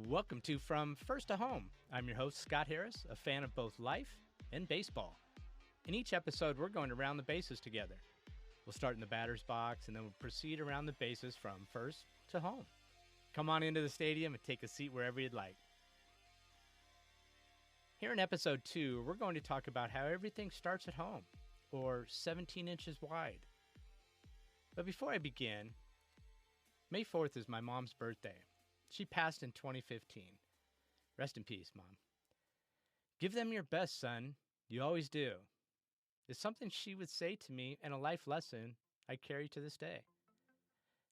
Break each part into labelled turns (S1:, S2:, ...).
S1: Welcome to From First to Home. I'm your host, Scott Harris, a fan of both life and baseball. In each episode, we're going to round the bases together. We'll start in the batter's box, and then we'll proceed around the bases from first to home. Come on into the stadium and take a seat wherever you'd like. Here in episode 2, we're going to talk about how everything starts at home, or 17 inches wide. But before I begin, May 4th is my mom's birthday. She passed in 2015. Rest in peace, Mom. Give them your best, son. You always do. It's something she would say to me and a life lesson I carry to this day.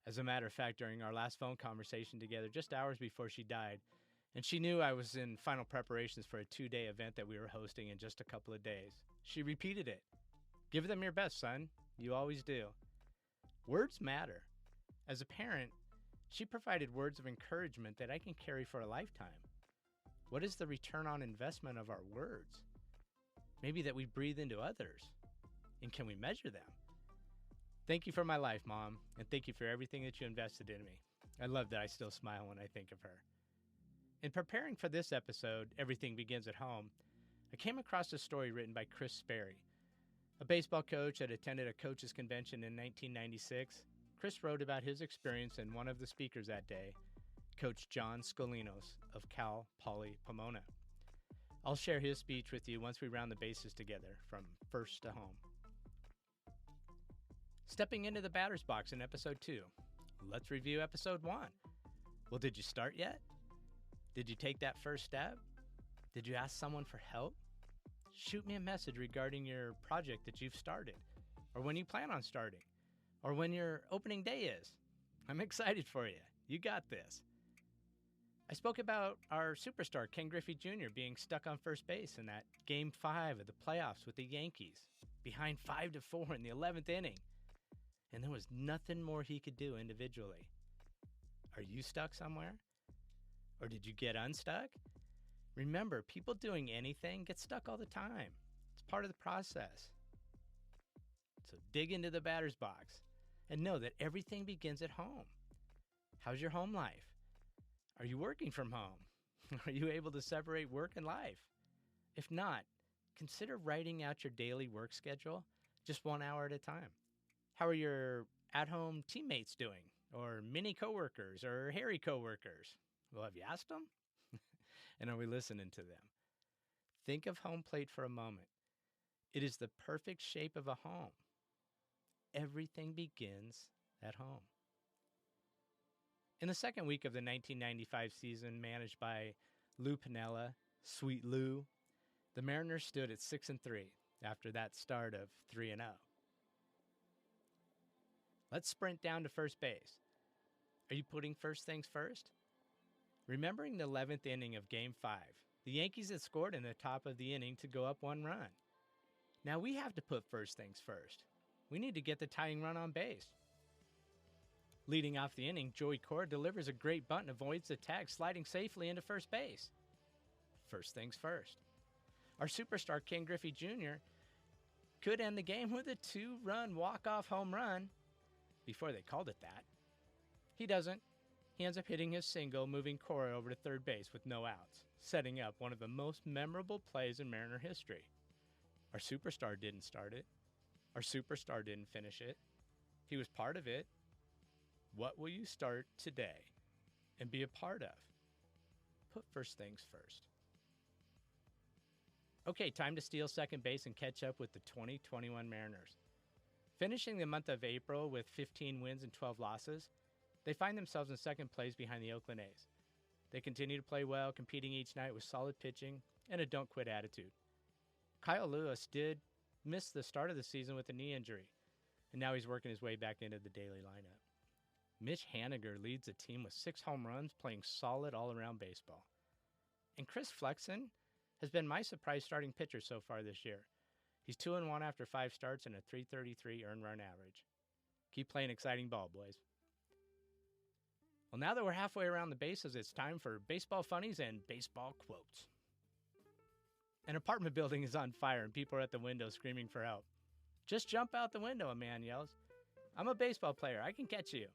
S1: As a matter of fact, during our last phone conversation together, just hours before she died, and she knew I was in final preparations for a 2-day event that we were hosting in just a couple of days, she repeated it. Give them your best, son. You always do. Words matter. As a parent, she provided words of encouragement that I can carry for a lifetime. What is the return on investment of our words? Maybe that we breathe into others. And can we measure them? Thank you for my life, Mom, and thank you for everything that you invested in me. I love that I still smile when I think of her. In preparing for this episode, Everything Begins at Home, I came across a story written by Chris Sperry. A baseball coach that attended a coaches convention in 1996, Chris wrote about his experience, and one of the speakers that day, Coach John Scolinos of Cal Poly Pomona. I'll share his speech with you once we round the bases together from first to home. Stepping into the batter's box in episode 2. Let's review episode 1. Well, did you start yet? Did you take that first step? Did you ask someone for help? Shoot me a message regarding your project that you've started, or when you plan on starting, or when your opening day is. I'm excited for you. You got this. I spoke about our superstar, Ken Griffey Jr., being stuck on first base in that Game 5 of the playoffs with the Yankees, behind 5-4 in the 11th inning. And there was nothing more he could do individually. Are you stuck somewhere? Or did you get unstuck? Remember, people doing anything get stuck all the time. It's part of the process. So dig into the batter's box and know that everything begins at home. How's your home life? Are you working from home? Are you able to separate work and life? If not, consider writing out your daily work schedule just 1 hour at a time. How are your at-home teammates doing? Or mini coworkers or hairy coworkers? Well, have you asked them? And are we listening to them? Think of home plate for a moment. It is the perfect shape of a home. Everything begins at home. In the second week of the 1995 season, managed by Lou Piniella, Sweet Lou, the Mariners stood at 6-3 after that start of 3-0. Let's sprint down to first base. Are you putting first things first? Remembering the 11th inning of Game 5, the Yankees had scored in the top of the inning to go up 1 run. Now we have to put first things first. We need to get the tying run on base. Leading off the inning, Joey Cora delivers a great bunt and avoids the tag, sliding safely into first base. First things first. Our superstar, Ken Griffey Jr., could end the game with a 2-run walk-off home run before they called it that. He doesn't. He ends up hitting his single, moving Cora over to third base with no outs, setting up one of the most memorable plays in Mariner history. Our superstar didn't start it. Our superstar didn't finish it. He was part of it. What will you start today and be a part of? Put first things first. Okay, time to steal second base and catch up with the 2021 Mariners. Finishing the month of April with 15 wins and 12 losses, they find themselves in second place behind the Oakland A's. They continue to play well, competing each night with solid pitching and a don't-quit attitude. Kyle Lewis did miss the start of the season with a knee injury, and now he's working his way back into the daily lineup. Mitch Haniger leads the team with 6 home runs, playing solid all-around baseball. And Chris Flexen has been my surprise starting pitcher so far this year. He's 2-1 after 5 starts and a .333 earned run average. Keep playing exciting ball, boys. Well, now that we're halfway around the bases, it's time for baseball funnies and baseball quotes. An apartment building is on fire and people are at the window screaming for help. Just jump out the window, a man yells. I'm a baseball player. I can catch you.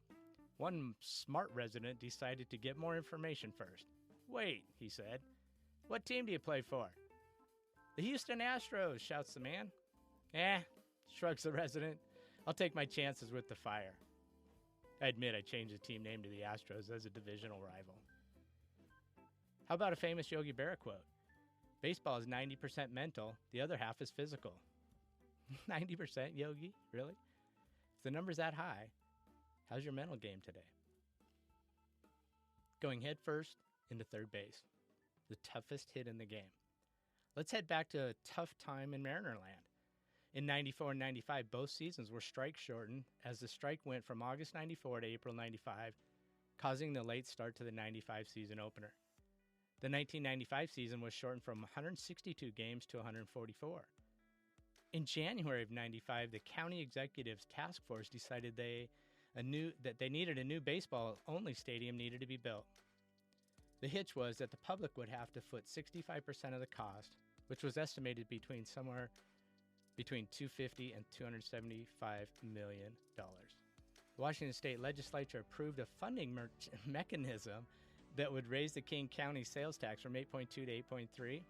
S1: One smart resident decided to get more information first. Wait, he said. What team do you play for? The Houston Astros, shouts the man. Shrugs the resident. I'll take my chances with the Fire. I admit I changed the team name to the Astros as a divisional rival. How about a famous Yogi Berra quote? Baseball is 90% mental, the other half is physical. 90%, Yogi? Really? If the number's that high, how's your mental game today? Going head first into third base, the toughest hit in the game. Let's head back to a tough time in Marinerland. In 94 and 95, both seasons were strike shortened as the strike went from August 94 to April 95, causing the late start to the 95 season opener. The 1995 season was shortened from 162 games to 144. In January of 95, the county executives task force decided that they needed a new baseball-only stadium needed to be built. The hitch was that the public would have to foot 65% of the cost, which was estimated between $250 and $275 million. The Washington State Legislature approved a funding mechanism that would raise the King County sales tax from 8.2 to 8.3,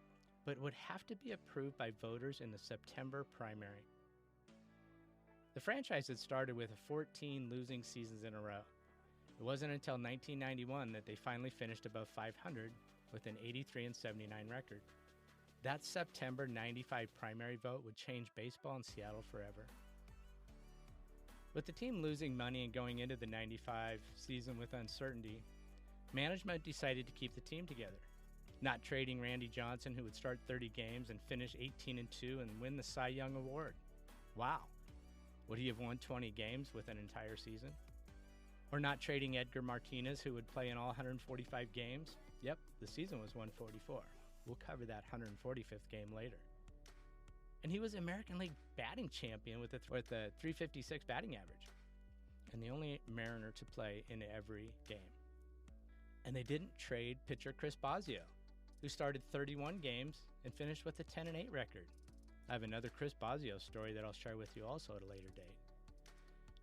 S1: but would have to be approved by voters in the September primary. The franchise had started with 14 losing seasons in a row. It wasn't until 1991 that they finally finished above 500 with an 83 and 79 record. That September 95 primary vote would change baseball in Seattle forever. With the team losing money and going into the 95 season with uncertainty, management decided to keep the team together, not trading Randy Johnson, who would start 30 games and finish 18-2 and win the Cy Young Award. Wow. Would he have won 20 games with an entire season? Or not trading Edgar Martinez, who would play in all 145 games? Yep, the season was 144. We'll cover that 145th game later. And he was American League batting champion with a 356 batting average, and the only Mariner to play in every game. And they didn't trade pitcher Chris Bosio, who started 31 games and finished with a 10-8 record. I have another Chris Bosio story that I'll share with you also at a later date.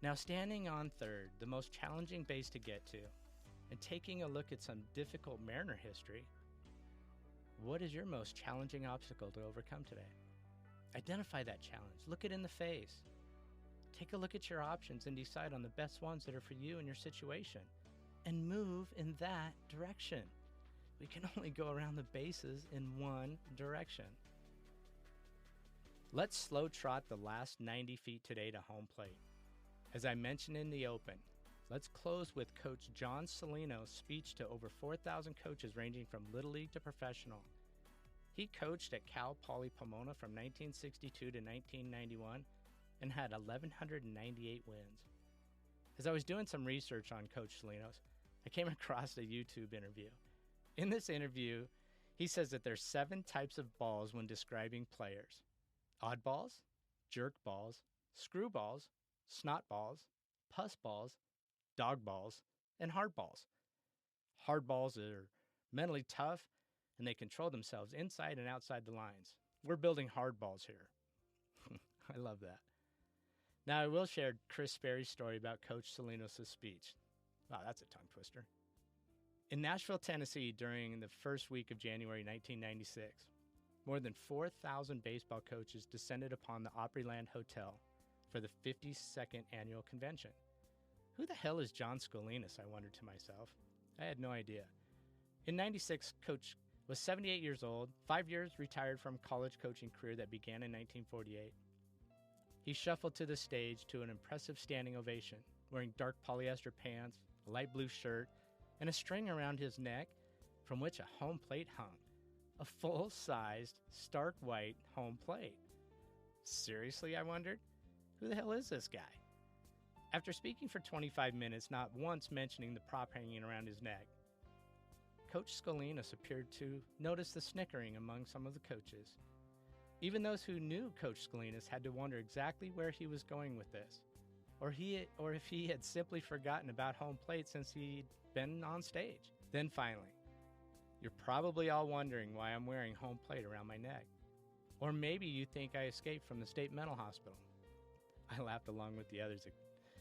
S1: Now, standing on third, the most challenging base to get to, and taking a look at some difficult Mariner history, what is your most challenging obstacle to overcome today? Identify that challenge. Look it in the face. Take a look at your options and decide on the best ones that are for you and your situation, and move in that direction. We can only go around the bases in one direction. Let's slow trot the last 90 feet today to home plate. As I mentioned in the open, let's close with Coach John Celino's speech to over 4,000 coaches ranging from Little League to professional. He coached at Cal Poly Pomona from 1962 to 1991 and had 1,198 wins. As I was doing some research on Coach Celino's, I came across a YouTube interview. In this interview, he says that there's 7 types of balls when describing players: oddballs, jerk balls, screw balls, snot balls, puss balls, dog balls, and hard balls. Hard balls are mentally tough, and they control themselves inside and outside the lines. We're building hard balls here. I love that. Now, I will share Chris Sperry's story about Coach Celino's speech. Wow, that's a tongue twister. In Nashville, Tennessee, during the first week of January 1996, more than 4,000 baseball coaches descended upon the Opryland Hotel for the 52nd annual convention. Who the hell is John Scolinas, I wondered to myself. I had no idea. In 96, Coach was 78 years old, 5 years retired from college coaching career that began in 1948. He shuffled to the stage to an impressive standing ovation, wearing dark polyester pants, a light blue shirt, and a string around his neck from which a home plate hung. A full-sized, stark white home plate. Seriously, I wondered? Who the hell is this guy? After speaking for 25 minutes, not once mentioning the prop hanging around his neck, Coach Scolinas appeared to notice the snickering among some of the coaches. Even those who knew Coach Scolinas had to wonder exactly where he was going with this, or if he had simply forgotten about home plate since he'd been on stage. Then finally, you're probably all wondering why I'm wearing home plate around my neck. Or maybe you think I escaped from the state mental hospital. I laughed along with the others,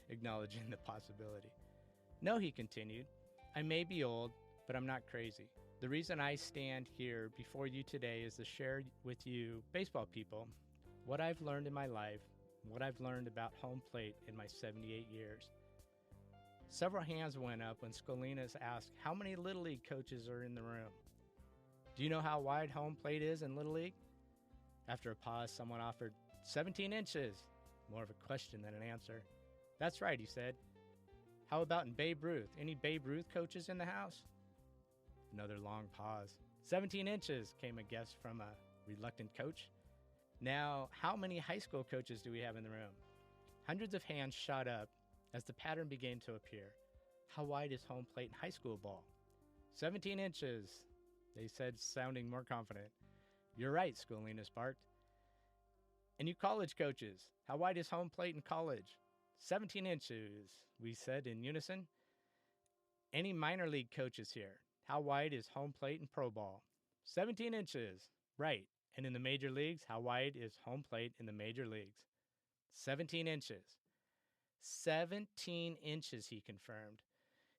S1: acknowledging the possibility. No, he continued, I may be old, but I'm not crazy. The reason I stand here before you today is to share with you, baseball people, what I've learned in my life, what I've learned about home plate in my 78 years. Several hands went up when Scolinas asked how many Little League coaches are in the room. Do you know how wide home plate is in Little League? After a pause, someone offered 17 inches. More of a question than an answer. That's right, he said. How about in Babe Ruth? Any Babe Ruth coaches in the house? Another long pause. 17 inches, came a guess from a reluctant coach. Now, how many high school coaches do we have in the room? Hundreds of hands shot up as the pattern began to appear. How wide is home plate in high school ball? 17 inches, they said, sounding more confident. You're right, Scolinas barked. And you college coaches, how wide is home plate in college? 17 inches, we said in unison. Any minor league coaches here? How wide is home plate in pro ball? 17 inches, right. And in the major leagues, how wide is home plate in the major leagues? 17 inches. 17 inches, he confirmed,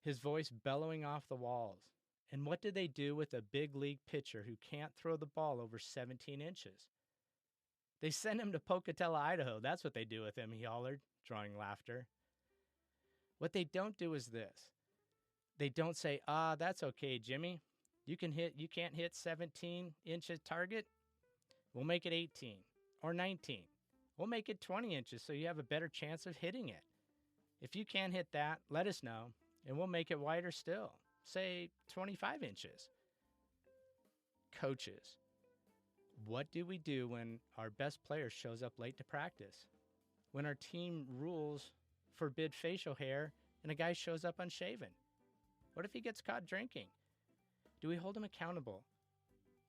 S1: his voice bellowing off the walls. And what do they do with a big league pitcher who can't throw the ball over 17 inches? They send him to Pocatello, Idaho. That's what they do with him, he hollered, drawing laughter. What they don't do is this. They don't say, that's okay, Jimmy. You can't hit 17 inches target. We'll make it 18 or 19. We'll make it 20 inches so you have a better chance of hitting it. If you can't hit that, let us know, and we'll make it wider still. Say 25 inches. Coaches, what do we do when our best player shows up late to practice? When our team rules forbid facial hair and a guy shows up unshaven? What if he gets caught drinking? Do we hold him accountable?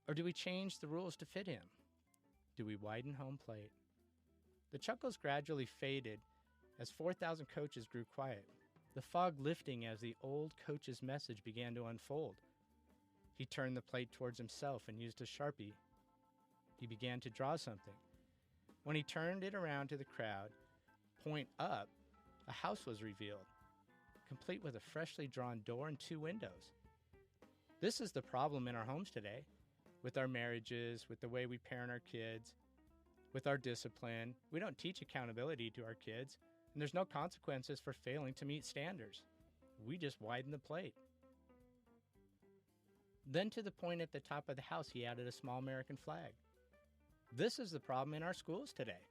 S1: Or do we change the rules to fit him? Do we widen home plate? The chuckles gradually faded as 4,000 coaches grew quiet, the fog lifting as the old coach's message began to unfold. He turned the plate towards himself and used a Sharpie. He began to draw something. When he turned it around to the crowd, point up, a house was revealed, complete with a freshly drawn door and 2 windows. This is the problem in our homes today, with our marriages, with the way we parent our kids, with our discipline. We don't teach accountability to our kids, and there's no consequences for failing to meet standards. We just widen the plate. Then to the point at the top of the house, he added a small American flag. This is the problem in our schools today.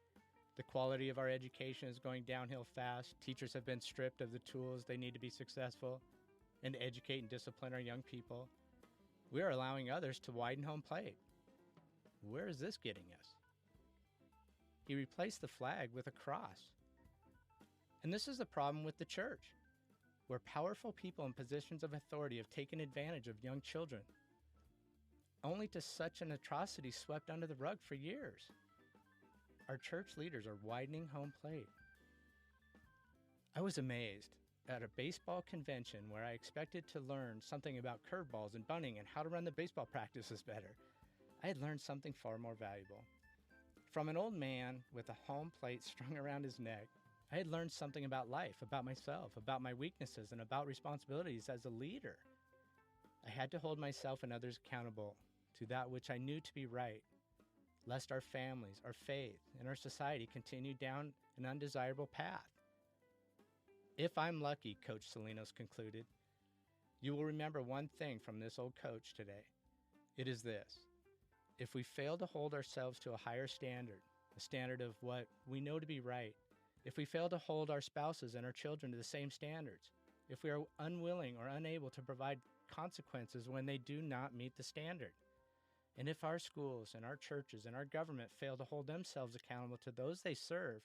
S1: The quality of our education is going downhill fast. Teachers have been stripped of the tools they need to be successful and to educate and discipline our young people. We are allowing others to widen home plate. Where is this getting us? He replaced the flag with a cross. And this is the problem with the church, where powerful people in positions of authority have taken advantage of young children, only to such an atrocity swept under the rug for years. Our church leaders are widening home plate. I was amazed at a baseball convention where I expected to learn something about curveballs and bunting and how to run the baseball practices better. I had learned something far more valuable. From an old man with a home plate strung around his neck, I had learned something about life, about myself, about my weaknesses, and about responsibilities as a leader. I had to hold myself and others accountable to that which I knew to be right, lest our families, our faith, and our society continue down an undesirable path. If I'm lucky, Coach Salinos concluded, you will remember one thing from this old coach today. It is this: if we fail to hold ourselves to a higher standard, a standard of what we know to be right, if we fail to hold our spouses and our children to the same standards, if we are unwilling or unable to provide consequences when they do not meet the standard, and if our schools and our churches and our government fail to hold themselves accountable to those they serve,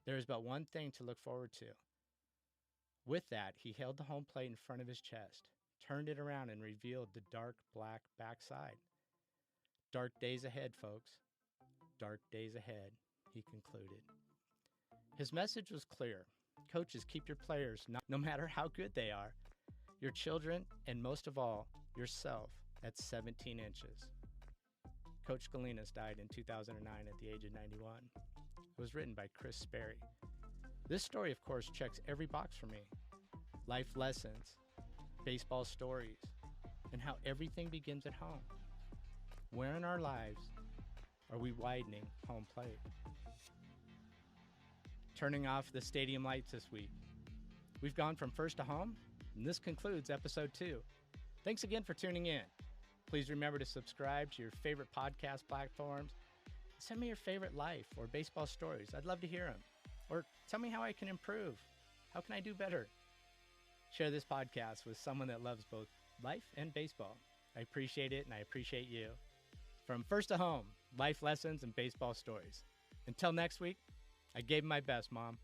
S1: there is but one thing to look forward to. With that, he held the home plate in front of his chest, turned it around, and revealed the dark black backside. Dark days ahead, folks. Dark days ahead, he concluded. His message was clear. Coaches, keep your players, no matter how good they are, your children, and most of all, yourself, at 17 inches. Coach Scolinas died in 2009 at the age of 91. It was written by Chris Sperry. This story, of course, checks every box for me. Life lessons, baseball stories, and how everything begins at home. Where in our lives are we widening home plate? Turning off the stadium lights this week. We've gone from first to home, and this concludes episode 2. Thanks again for tuning in. Please remember to subscribe to your favorite podcast platforms. Send me your favorite life or baseball stories. I'd love to hear them. Or tell me how I can improve. How can I do better? Share this podcast with someone that loves both life and baseball. I appreciate it, and I appreciate you. From first to home, life lessons and baseball stories. Until next week, I gave my best, Mom.